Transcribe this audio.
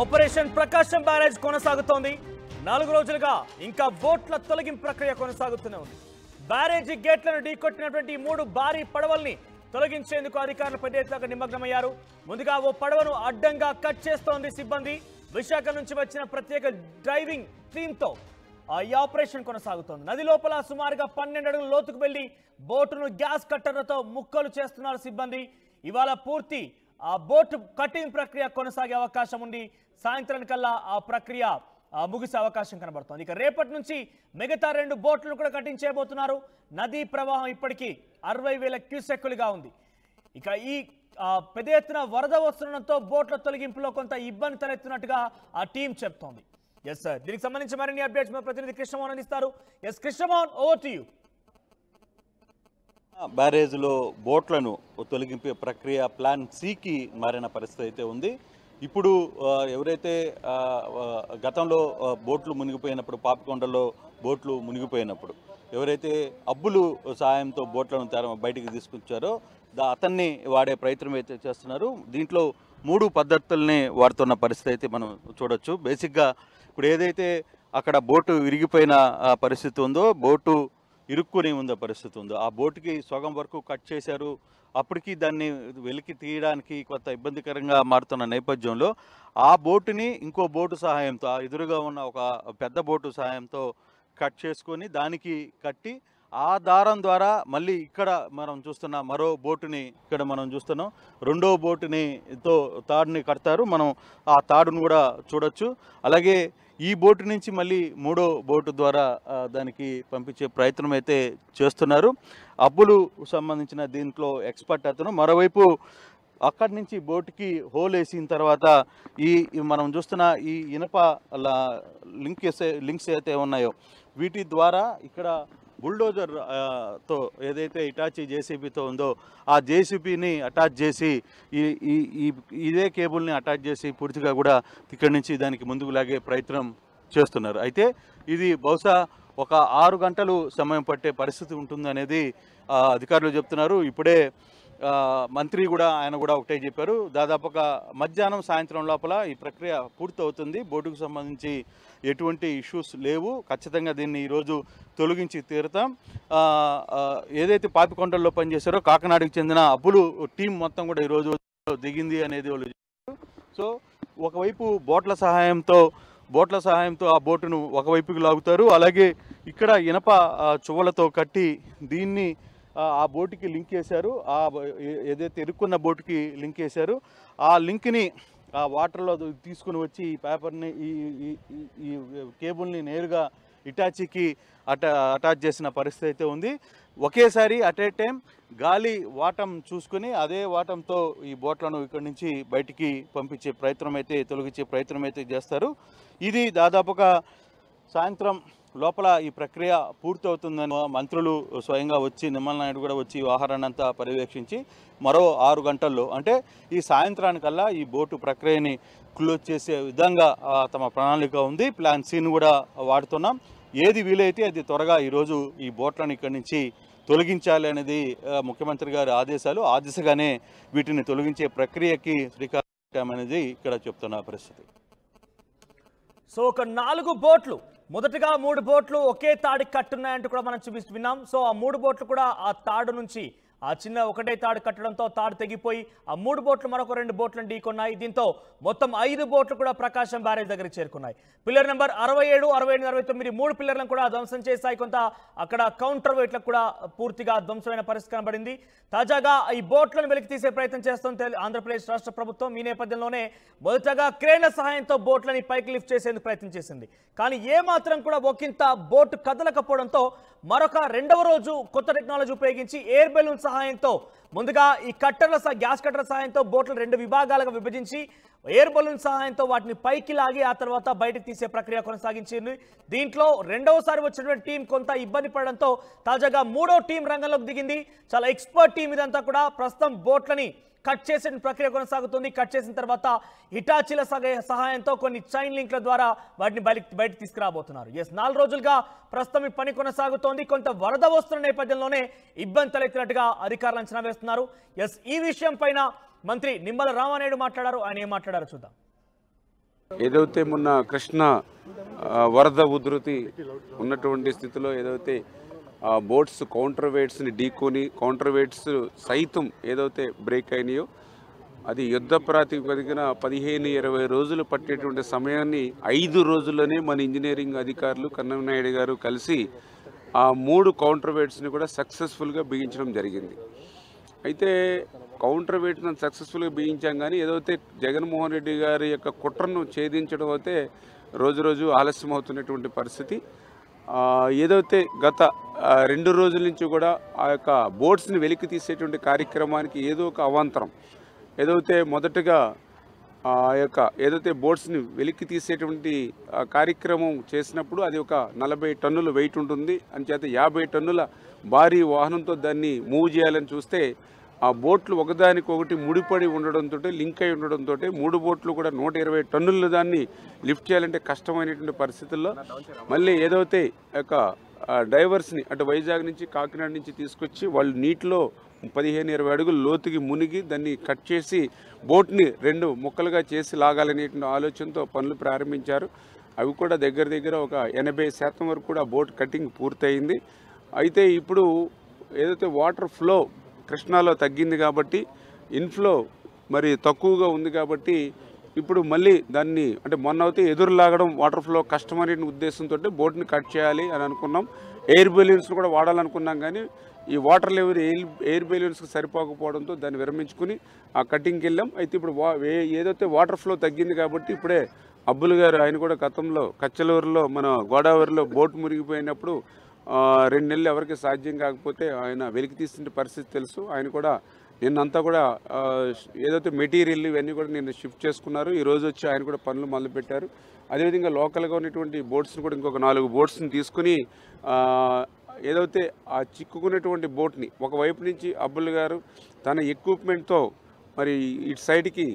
Operation ప్రకాశం barrage కొనసాగుతోంది. 4 రోజులుగా ఇంకా బోట్ల తొలగింపు ప్రక్రియ కొనసాగుతూనే ఉంది. బ్యారేజీ గేట్లను ఢీకొట్టినటువంటి 3 భారీ పడవల్ని తొలగించేందుకు అధికారులు పెద్ద నిమగ్నమయ్యారు. ముందుగా ఓ పడవను అడ్డంగా కట్ చేస్తోంది సిబ్బంది. విశాఖ నుంచి వచ్చిన ప్రత్యేక డ్రైవింగ్ టీంతో ఈ ఆపరేషన్ కొనసాగుతోంది. నది లోపల సుమారుగా 12 అడుగుల లోతుకు వెళ్లి బోటును గ్యాస్ కట్టర్లతో ముక్కలు చేస్తున్నారు సిబ్బంది. ఇవాళ పూర్తి ఆ బోటు కటింగ్ ప్రక్రియ కొనసాగే అవకాశం ఉంది. సాయంత్రానికల్లా ఆ ప్రక్రియ ముగిసే అవకాశం కనబడుతోంది. ఇక రేపటి నుంచి మిగతా 2 బోట్లను కూడా కటింగ్ చేయబోతున్నారు. నదీ ప్రవాహం ఇప్పటికీ 60,000 క్యూసెక్కులుగా ఉంది. ఇక ఈ పెద్ద ఎత్తున వరద వస్తుండడంతో బోట్ల తొలగింపులో కొంత ఇబ్బంది తలెత్తున్నట్టుగా ఆ టీం చెప్తోంది. ఎస్ సార్, దీనికి సంబంధించి మరిన్ని అప్డేట్స్ మా ప్రతినిధి కృష్ణమోహన్ అందిస్తారు. S Krishnamohan, over to you. బ్యారేజ్లో బోట్లను తొలగింపే ప్రక్రియ ప్లాన్ సికి మారిన పరిస్థితి అయితే ఉంది. ఇప్పుడు ఎవరైతే గతంలో బోట్లు మునిగిపోయినప్పుడు, పాపికొండలో బోట్లు మునిగిపోయినప్పుడు ఎవరైతే అబ్బులు సహాయంతో బోట్లను బయటికి తీసుకొచ్చారో అతన్ని వాడే ప్రయత్నం అయితే చేస్తున్నారు. దీంట్లో 3 పద్ధతుల్ని వాడుతున్న పరిస్థితి అయితే మనం చూడొచ్చు. బేసిక్గా ఇప్పుడు ఏదైతే అక్కడ బోటు విరిగిపోయిన పరిస్థితి ఉందో, బోటు ఇరుక్కుని ఉన్న పరిస్థితి ఉందో, ఆ బోటుకి సగం వరకు కట్ చేశారు. అప్పటికి దాన్ని వెలికి తీయడానికి కొంత ఇబ్బందికరంగా మారుతున్న నేపథ్యంలో ఆ బోటుని ఇంకో బోటు సహాయంతో, ఆ ఎదురుగా ఉన్న ఒక పెద్ద బోటు సహాయంతో కట్ చేసుకొని దానికి కట్టి ఆ దారం ద్వారా మళ్ళీ ఇక్కడ మనం చూస్తున్న మరో బోటుని ఇక్కడ మనం చూస్తున్నాం. రెండో బోటుని తాడుని కడతారు. మనం ఆ తాడును కూడా చూడొచ్చు. అలాగే ఈ బోటు నుంచి మళ్ళీ 3వ బోటు ద్వారా దానికి పంపించే ప్రయత్నం అయితే చేస్తున్నారు. అబ్బులు సంబంధించిన దీంట్లో ఎక్స్పర్ట్ అతను. మరోవైపు అక్కడి నుంచి బోటుకి హోల్ వేసిన తర్వాత ఈ మనం చూస్తున్న ఈ ఇనప లింక్స్ అయితే ఉన్నాయో వీటి ద్వారా ఇక్కడ బుల్డోజర్ తో ఏదైతే ఇటాచీ జేసీబీతో ఉందో ఆ జేసీబీని అటాచ్ చేసి ఇదే కేబుల్ని అటాచ్ చేసి పూర్తిగా కూడా ఇక్కడి నుంచి దానికి ముందుకు లాగే ప్రయత్నం చేస్తున్నారు. అయితే ఇది బహుశా ఒక 6 గంటలు సమయం పట్టే పరిస్థితి ఉంటుందనేది అధికారులు చెప్తున్నారు. ఇప్పుడే మంత్రి కూడా ఆయన కూడా ఒకటే చెప్పారు. దాదాపుగా మధ్యాహ్నం సాయంత్రం లోపల ఈ ప్రక్రియ పూర్తవుతుంది. బోటుకు సంబంధించి ఎటువంటి ఇష్యూస్ లేవు. ఖచ్చితంగా దీన్ని ఈరోజు తొలగించి తీరుతాం. ఏదైతే పాపికొండల్లో పనిచేశారో కాకినాడకు చెందిన అబ్బులు టీం మొత్తం కూడా ఈరోజు దిగింది అనేది వాళ్ళు చెప్పారు. సో ఒకవైపు బోట్ల సహాయంతో ఆ బోటును ఒకవైపుకి లాగుతారు. అలాగే ఇక్కడ ఇనప చువ్వలతో కట్టి దీన్ని ఆ బోటుకి లింక్ చేశారు. ఏదైతే ఇరుక్కున్న బోటుకి లింక్ చేశారు. ఆ లింక్ని ఆ వాటర్లో తీసుకుని వచ్చి ఈ పేపర్ని ఈ కేబుల్ని నేరుగా ఇటాచీకి అటాచ్ చేసిన పరిస్థితి అయితే ఉంది. ఒకేసారి అట్ ఏ టైం గాలి వాటం చూసుకుని అదే వాటంతో ఈ బోట్లను ఇక్కడి నుంచి బయటికి పంపించే తొలగించే ప్రయత్నం అయితే చేస్తారు. ఇది దాదాపుగా సాయంత్రం లోపల ఈ ప్రక్రియ పూర్తవుతుందని మంత్రులు స్వయంగా వచ్చి, నిమ్మల నాయుడు కూడా వచ్చి వ్యవహారాన్ని అంతా పర్యవేక్షించి మరో 6 గంటల్లో అంటే ఈ సాయంత్రానికల్లా ఈ బోటు ప్రక్రియని క్లోజ్ చేసే విధంగా తమ ప్రణాళిక ఉంది. ప్లాన్ సిని కూడా వాడుతున్నాం. ఏది వీలైతే అది త్వరగా ఈరోజు ఈ బోట్లను ఇక్కడి నుంచి తొలగించాలి అనేది ముఖ్యమంత్రి గారి ఆదేశాలు. ఆ దిశగానే వీటిని తొలగించే ప్రక్రియకి శ్రీకారం అనేది ఇక్కడ చెప్తున్న పరిస్థితి. సో ఒక 4 బోట్లు, మొదటగా 3 బోట్లు ఒకే తాడికి కట్టున్నాయంటూ కూడా మనం విన్నాం. సో ఆ 3 బోట్లు కూడా ఆ తాడు నుంచి ఆ చిన్న ఒకటే తాడు కట్టడంతో తాడు తెగిపోయి ఆ 3 బోట్లు మరొక 2 బోట్లను ఢీకొన్నాయి. దీంతో మొత్తం 5 బోట్లు కూడా ప్రకాశం బ్యారేజ్ దగ్గరికి చేరుకున్నాయి. పిల్లర్ నెంబర్ 67, 68, 69 3 పిల్లర్లను కూడా ధ్వంసం చేశాయి. కొంత అక్కడ కౌంటర్ వెయిట్లకు కూడా పూర్తిగా ధ్వంసమైన పరిస్థితి కనబడింది. తాజాగా ఈ బోట్లను వెలికి తీసే ప్రయత్నం చేస్తుంది ఆంధ్రప్రదేశ్ రాష్ట్ర ప్రభుత్వం. ఈ నేపథ్యంలోనే మొదటగా క్రేన్ల సహాయంతో బోట్లని పైకి లిఫ్ట్ చేసేందుకు ప్రయత్నం చేసింది. కానీ ఏమాత్రం కూడా ఒకంత బోటు కదలకపోవడంతో మరొక 2వ రోజు కొత్త టెక్నాలజీ ఉపయోగించి ఎయిర్ బెలూన్ సహాయంతో ముందుగా ఈ గ్యాస్ కట్టర్ల సహాయంతో బోట్లను 2 విభాగాలుగా విభజించి ఎయిర్ బలూన్ సహాయంతో వాటిని పైకి లాగి ఆ తర్వాత బయటకు తీసే ప్రక్రియ కొనసాగించింది. దీంట్లో 2వసారి వచ్చినటువంటి టీం కొంత ఇబ్బంది పడడంతో తాజాగా 3వ టీం రంగంలోకి దిగింది. చాలా ఎక్స్పర్ట్ టీం ఇదంతా కూడా. ప్రస్తుతం బోట్లని కట్ చేసే ప్రక్రియ కొనసాగుతుంది. కట్ చేసిన తర్వాత హిటాచీల సహాయంతో కొన్ని చైన్ లింక్ల ద్వారా వాటిని బయట తీసుకురాబోతున్నారు. 4 రోజులుగా ప్రస్తుతం ఈ పని కొనసాగుతోంది. కొంత వరద వస్తున్న నేపథ్యంలోనే ఇబ్బంది తలెత్తినట్టుగా అధికారులు అంచనా వేస్తున్నారు. ఈ విషయం పైన మంత్రి నిమ్మల రామానాయుడు మాట్లాడారు. ఆయన ఏం మాట్లాడారో చూద్దాం. ఏదైతే మొన్న కృష్ణ వరద ఉధృతి ఉన్నటువంటి స్థితిలో ఏదైతే బోట్స్ కౌంటర్ వెయిట్స్ని ఢీకొని కౌంటర్ వెయిట్స్ సైతం ఏదైతే బ్రేక్ అయినాయో అది యుద్ధ ప్రాతిపదికన 15-20 రోజులు పట్టేటువంటి సమయాన్ని 5 రోజుల్లోనే మన ఇంజనీరింగ్ అధికారులు కన్నమనాయుడు గారు కలిసి ఆ 3 కౌంటర్ వెయిట్స్ని కూడా సక్సెస్ఫుల్గా బిగించడం జరిగింది. అయితే కౌంటర్ వెయిట్ను సక్సెస్ఫుల్గా బిగించాం, కానీ ఏదైతే జగన్మోహన్ రెడ్డి గారి యొక్క కుట్రను ఛేదించడం అయితే రోజు ఆలస్యం అవుతున్నటువంటి పరిస్థితి. ఏదైతే గత 2 రోజుల నుంచి కూడా ఆ యొక్క బోట్స్ని వెలికి తీసేటువంటి కార్యక్రమానికి ఏదో ఒక అవాంతరం, ఏదైతే మొదటగా ఆ యొక్క ఏదైతే బోట్స్ని వెలికి తీసేటువంటి కార్యక్రమం చేసినప్పుడు అది ఒక 40 టన్నుల వెయిట్ ఉంటుంది. అంచేత 50 టన్నుల భారీ వాహనంతో దాన్ని మూవ్ చేయాలని చూస్తే ఆ బోట్లు ఒకదానికొకటి ముడిపడి ఉండడంతో, లింక్ అయి ఉండడంతో 3 బోట్లు కూడా 120 టన్నుల దాన్ని లిఫ్ట్ చేయాలంటే కష్టమైనటువంటి పరిస్థితుల్లో మళ్ళీ ఏదైతే యొక్క డైవర్స్ని అటు వైజాగ్ నుంచి కాకినాడ నుంచి తీసుకొచ్చి వాళ్ళు నీటిలో 15-20 అడుగులు లోతుకి మునిగి దాన్ని కట్ చేసి బోట్ని 2 ముక్కలుగా చేసి లాగాలనేటువంటి ఆలోచనతో పనులు ప్రారంభించారు. అవి కూడా దగ్గర ఒక 80% వరకు కూడా బోట్ కటింగ్ పూర్తయింది. అయితే ఇప్పుడు ఏదైతే వాటర్ ఫ్లో కృష్ణాలో తగ్గింది కాబట్టి ఇన్ఫ్లో మరి తక్కువగా ఉంది కాబట్టి ఇప్పుడు మళ్ళీ దాన్ని అంటే మొన్న అయితే ఎదురులాగడం వాటర్ ఫ్లో కష్టమనే ఉద్దేశంతో బోట్ని కట్ చేయాలి అని అనుకున్నాం. ఎయిర్ బెలూన్స్ను కూడా వాడాలనుకున్నాం, కానీ ఈ వాటర్ లెవెల్ ఎయిర్ బెలూన్స్కి సరిపోకపోవడంతో దాన్ని విరమించుకుని ఆ కటింగ్కి వెళ్ళాం. అయితే ఇప్పుడు ఏదైతే వాటర్ ఫ్లో తగ్గింది కాబట్టి ఇప్పుడే అబ్బులు గారు ఆయన కూడా గతంలో కచ్చలూరులో మన గోదావరిలో బోట్ మునిగిపోయినప్పుడు 2 నెలలు ఎవరికి సాధ్యం కాకపోతే ఆయన వెలికి తీసిన పరిస్థితి తెలుసు. ఆయన కూడా నిన్నంతా కూడా ఏదైతే మెటీరియల్ ఇవన్నీ కూడా నిన్న షిఫ్ట్ చేసుకున్నారు. ఈరోజు వచ్చి ఆయన కూడా పనులు మొదలుపెట్టారు. అదేవిధంగా లోకల్గా ఉన్నటువంటి బోట్స్ని కూడా ఇంకొక 4 బోట్స్ని తీసుకుని ఏదైతే ఆ చిక్కుకున్నటువంటి బోట్ని ఒకవైపు నుంచి అబ్బుల్ గారు తన ఎక్విప్మెంట్తో మరి ఇటు సైడ్కి